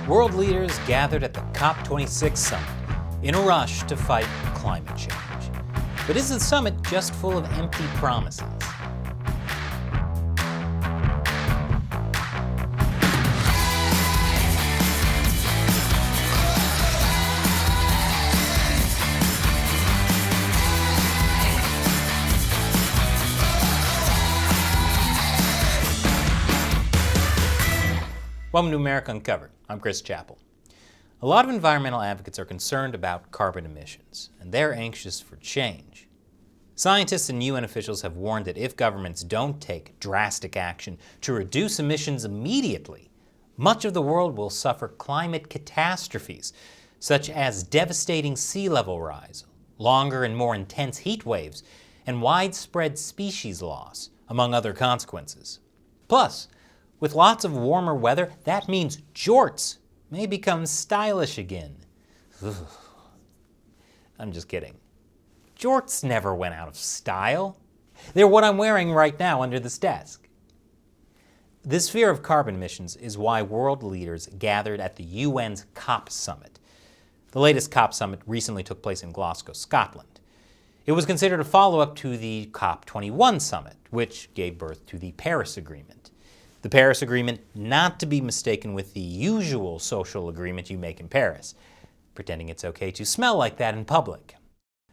World leaders gathered at the COP26 Summit in a rush to fight climate change. But is the summit just full of empty promises? Welcome to America Uncovered. I'm Chris Chappell. A lot of environmental advocates are concerned about carbon emissions, and they're anxious for change. Scientists and UN officials have warned that if governments don't take drastic action to reduce emissions immediately, much of the world will suffer climate catastrophes, such as devastating sea level rise, longer and more intense heat waves, and widespread species loss, among other consequences. Plus, with lots of warmer weather, that means jorts may become stylish again. Ugh. I'm just kidding. Jorts never went out of style. They're what I'm wearing right now under this desk. This fear of carbon emissions is why world leaders gathered at the UN's COP Summit. The latest COP Summit recently took place in Glasgow, Scotland. It was considered a follow-up to the COP21 Summit, which gave birth to the Paris Agreement. The Paris Agreement not to be mistaken with the usual social agreement you make in Paris, pretending it's okay to smell like that in public.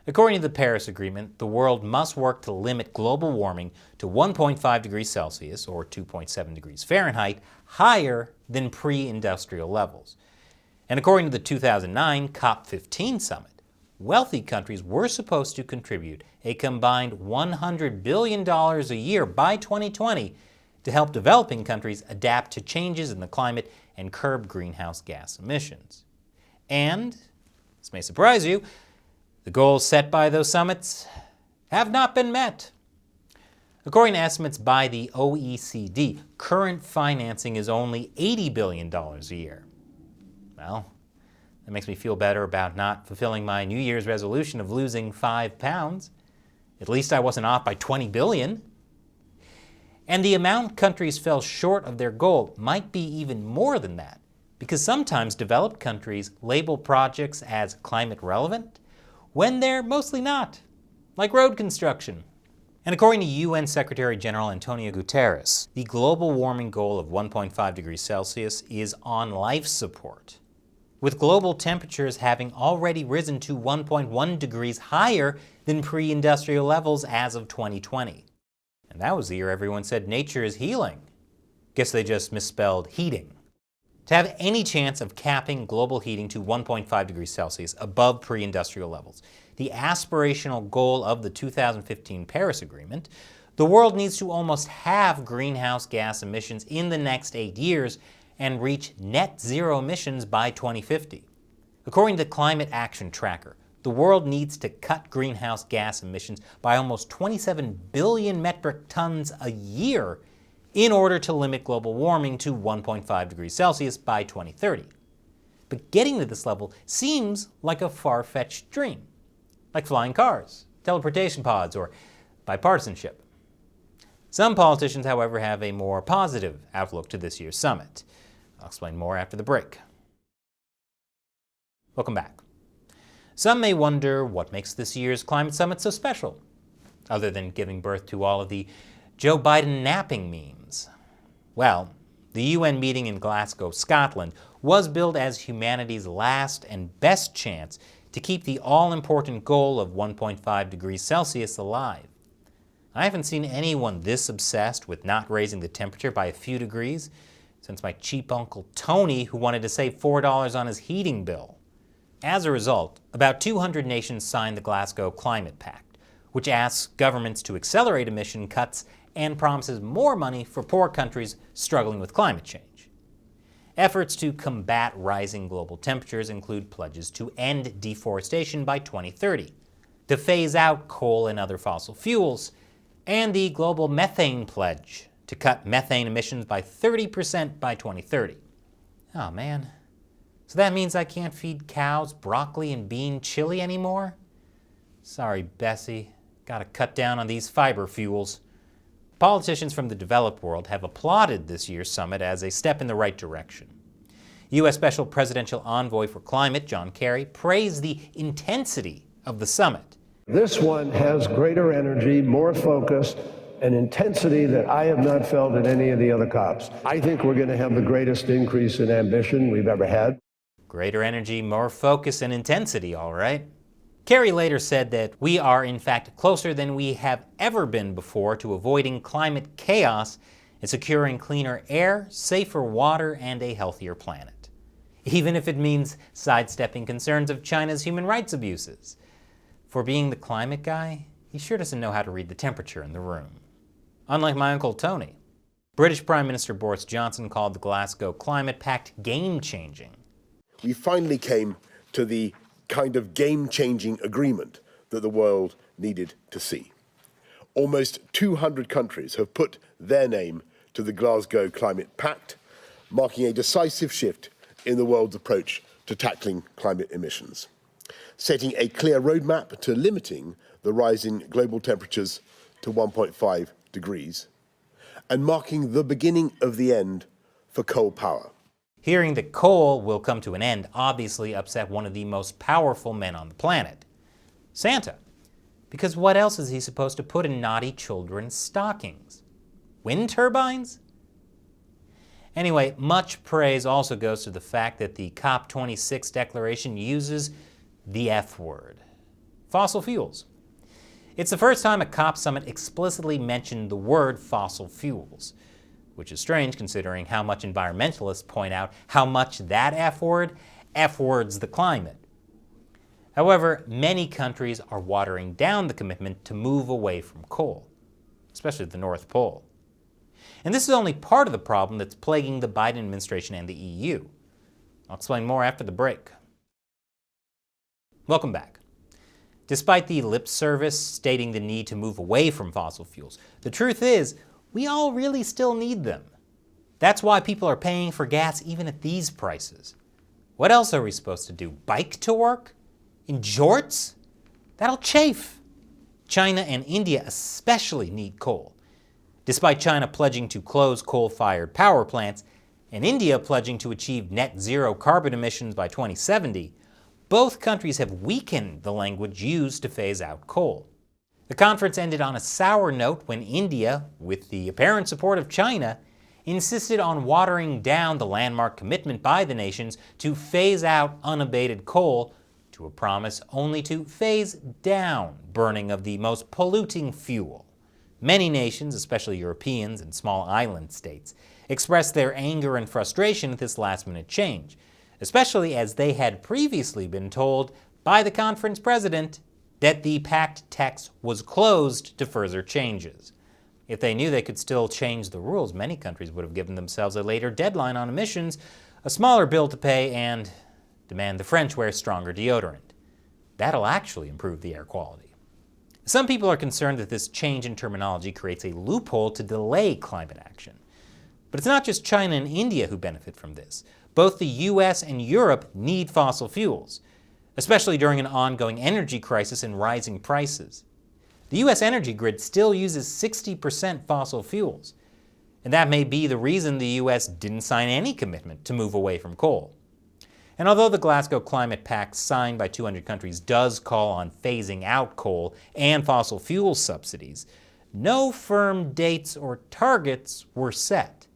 According to the Paris Agreement, the world must work to limit global warming to 1.5 degrees Celsius, or 2.7 degrees Fahrenheit, higher than pre-industrial levels. And according to the 2009 COP15 Summit, wealthy countries were supposed to contribute a combined $100 billion a year by 2020 to help developing countries adapt to changes in the climate and curb greenhouse gas emissions. And, this may surprise you, the goals set by those summits have not been met. According to estimates by the OECD, current financing is only $80 billion a year. Well, that makes me feel better about not fulfilling my New Year's resolution of losing 5 pounds. At least I wasn't off by 20 billion. And the amount countries fell short of their goal might be even more than that, because sometimes developed countries label projects as climate relevant when they're mostly not, like road construction. And according to UN Secretary General Antonio Guterres, the global warming goal of 1.5 degrees Celsius is on life support, with global temperatures having already risen to 1.1 degrees higher than pre-industrial levels as of 2020. And that was the year everyone said nature is healing. Guess they just misspelled heating. To have any chance of capping global heating to 1.5 degrees Celsius above pre-industrial levels, the aspirational goal of the 2015 Paris Agreement, the world needs to almost halve greenhouse gas emissions in the next 8 years and reach net zero emissions by 2050. According to the Climate Action Tracker, the world needs to cut greenhouse gas emissions by almost 27 billion metric tons a year in order to limit global warming to 1.5 degrees Celsius by 2030. But getting to this level seems like a far-fetched dream, like flying cars, teleportation pods, or bipartisanship. Some politicians, however, have a more positive outlook to this year's summit. I'll explain more after the break. Welcome back. Some may wonder what makes this year's climate summit so special, other than giving birth to all of the Joe Biden napping memes. Well, the UN meeting in Glasgow, Scotland, was billed as humanity's last and best chance to keep the all-important goal of 1.5 degrees Celsius alive. I haven't seen anyone this obsessed with not raising the temperature by a few degrees since my cheap Uncle Tony, who wanted to save $4 on his heating bill. As a result, about 200 nations signed the Glasgow Climate Pact, which asks governments to accelerate emission cuts and promises more money for poor countries struggling with climate change. Efforts to combat rising global temperatures include pledges to end deforestation by 2030, to phase out coal and other fossil fuels, and the Global Methane Pledge to cut methane emissions by 30% by 2030. Oh man. So that means I can't feed cows broccoli and bean chili anymore? Sorry, Bessie. Gotta cut down on these fiber fuels. Politicians from the developed world have applauded this year's summit as a step in the right direction. U.S. Special Presidential Envoy for Climate, John Kerry, praised the intensity of the summit. This one has greater energy, more focus, and intensity that I have not felt at any of the other COPs. I think we're going to have the greatest increase in ambition we've ever had. Greater energy, more focus, and intensity, all right. Kerry later said that we are in fact closer than we have ever been before to avoiding climate chaos and securing cleaner air, safer water, and a healthier planet. Even if it means sidestepping concerns of China's human rights abuses. For being the climate guy, he sure doesn't know how to read the temperature in the room. Unlike my Uncle Tony. British Prime Minister Boris Johnson called the Glasgow Climate Pact game-changing. We finally came to the kind of game-changing agreement that the world needed to see. Almost 200 countries have put their name to the Glasgow Climate Pact, marking a decisive shift in the world's approach to tackling climate emissions, setting a clear roadmap to limiting the rise in global temperatures to 1.5 degrees, and marking the beginning of the end for coal power. Hearing that coal will come to an end obviously upset one of the most powerful men on the planet, Santa. Because what else is he supposed to put in naughty children's stockings? Wind turbines? Anyway, much praise also goes to the fact that the COP26 declaration uses the F word, fossil fuels. It's the first time a COP summit explicitly mentioned the word fossil fuels, which is strange considering how much environmentalists point out how much that F-words the climate. However, many countries are watering down the commitment to move away from coal, especially the North Pole. And this is only part of the problem that's plaguing the Biden administration and the EU. I'll explain more after the break. Welcome back. Despite the lip service stating the need to move away from fossil fuels, the truth is, we all really still need them. That's why people are paying for gas even at these prices. What else are we supposed to do? Bike to work? In jorts? That'll chafe. China and India especially need coal. Despite China pledging to close coal-fired power plants, and India pledging to achieve net zero carbon emissions by 2070, both countries have weakened the language used to phase out coal. The conference ended on a sour note when India, with the apparent support of China, insisted on watering down the landmark commitment by the nations to phase out unabated coal to a promise only to phase down burning of the most polluting fuel. Many nations, especially Europeans and small island states, expressed their anger and frustration at this last-minute change, especially as they had previously been told by the conference president that the Pact text was closed to further changes. If they knew they could still change the rules, many countries would have given themselves a later deadline on emissions, a smaller bill to pay, and demand the French wear stronger deodorant. That'll actually improve the air quality. Some people are concerned that this change in terminology creates a loophole to delay climate action. But it's not just China and India who benefit from this. Both the US and Europe need fossil fuels, especially during an ongoing energy crisis and rising prices. The US energy grid still uses 60% fossil fuels, and that may be the reason the US didn't sign any commitment to move away from coal. And although the Glasgow Climate Pact signed by 200 countries does call on phasing out coal and fossil fuel subsidies, no firm dates or targets were set.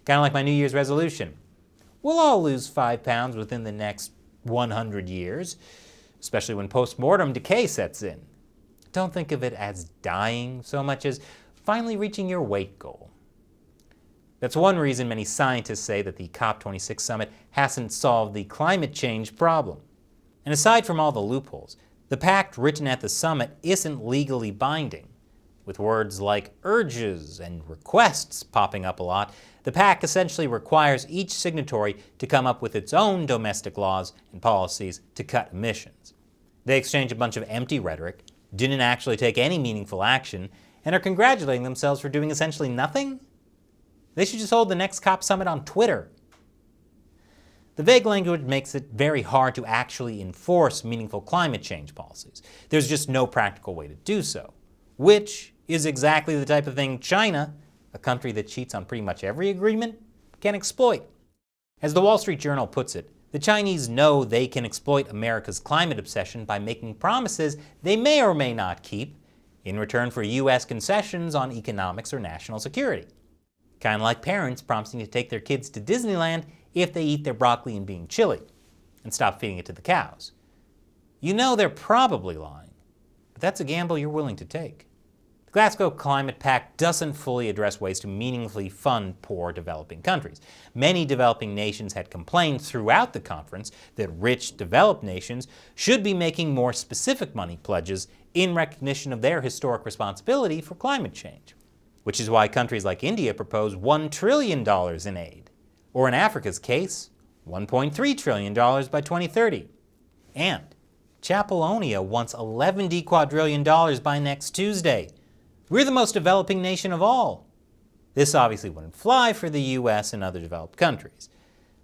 Kind of like my New Year's resolution. We'll all lose 5 pounds within the next 100 years, especially when post-mortem decay sets in. Don't think of it as dying so much as finally reaching your weight goal. That's one reason many scientists say that the COP26 summit hasn't solved the climate change problem. And aside from all the loopholes, the pact written at the summit isn't legally binding. With words like urges and requests popping up a lot, the pact essentially requires each signatory to come up with its own domestic laws and policies to cut emissions. They exchange a bunch of empty rhetoric, didn't actually take any meaningful action, and are congratulating themselves for doing essentially nothing? They should just hold the next COP summit on Twitter. The vague language makes it very hard to actually enforce meaningful climate change policies. There's just no practical way to do so, which is exactly the type of thing China, a country that cheats on pretty much every agreement, can exploit. As the Wall Street Journal puts it, the Chinese know they can exploit America's climate obsession by making promises they may or may not keep in return for U.S. concessions on economics or national security. Kind of like parents promising to take their kids to Disneyland if they eat their broccoli and being chili, and stop feeding it to the cows. You know they're probably lying, but that's a gamble you're willing to take. The Glasgow Climate Pact doesn't fully address ways to meaningfully fund poor developing countries. Many developing nations had complained throughout the conference that rich developed nations should be making more specific money pledges in recognition of their historic responsibility for climate change, which is why countries like India propose $1 trillion in aid, or in Africa's case, $1.3 trillion by 2030. And Chapalonia wants $11 quadrillion by next Tuesday. We're the most developing nation of all. This obviously wouldn't fly for the US and other developed countries.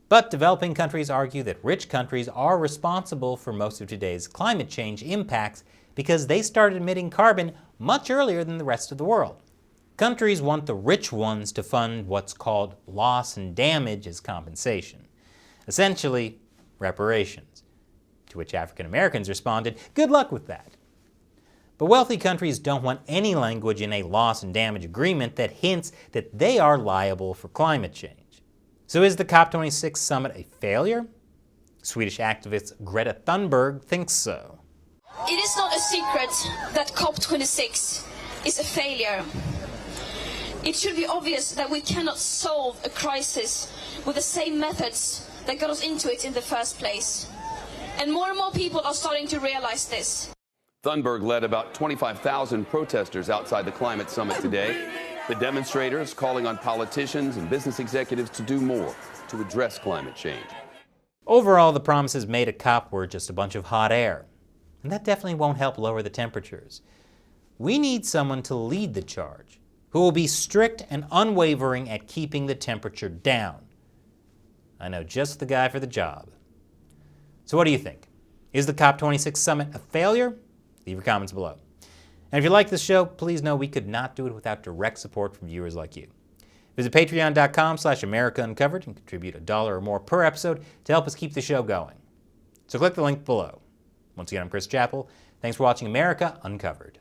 But developing countries argue that rich countries are responsible for most of today's climate change impacts because they started emitting carbon much earlier than the rest of the world. Countries want the rich ones to fund what's called loss and damage as compensation. Essentially, reparations. To which African Americans responded, good luck with that. But wealthy countries don't want any language in a loss and damage agreement that hints that they are liable for climate change. So is the COP26 summit a failure? Swedish activist Greta Thunberg thinks so. It is not a secret that COP26 is a failure. It should be obvious that we cannot solve a crisis with the same methods that got us into it in the first place. And more people are starting to realize this. Thunberg led about 25,000 protesters outside the climate summit today. The demonstrators calling on politicians and business executives to do more to address climate change. Overall, the promises made at COP were just a bunch of hot air. And that definitely won't help lower the temperatures. We need someone to lead the charge, who will be strict and unwavering at keeping the temperature down. I know just the guy for the job. So what do you think? Is the COP26 summit a failure? Leave your comments below. And if you like this show, please know we could not do it without direct support from viewers like you. Visit patreon.com/America Uncovered and contribute $1 or more per episode to help us keep the show going. So click the link below. Once again, I'm Chris Chappell. Thanks for watching America Uncovered.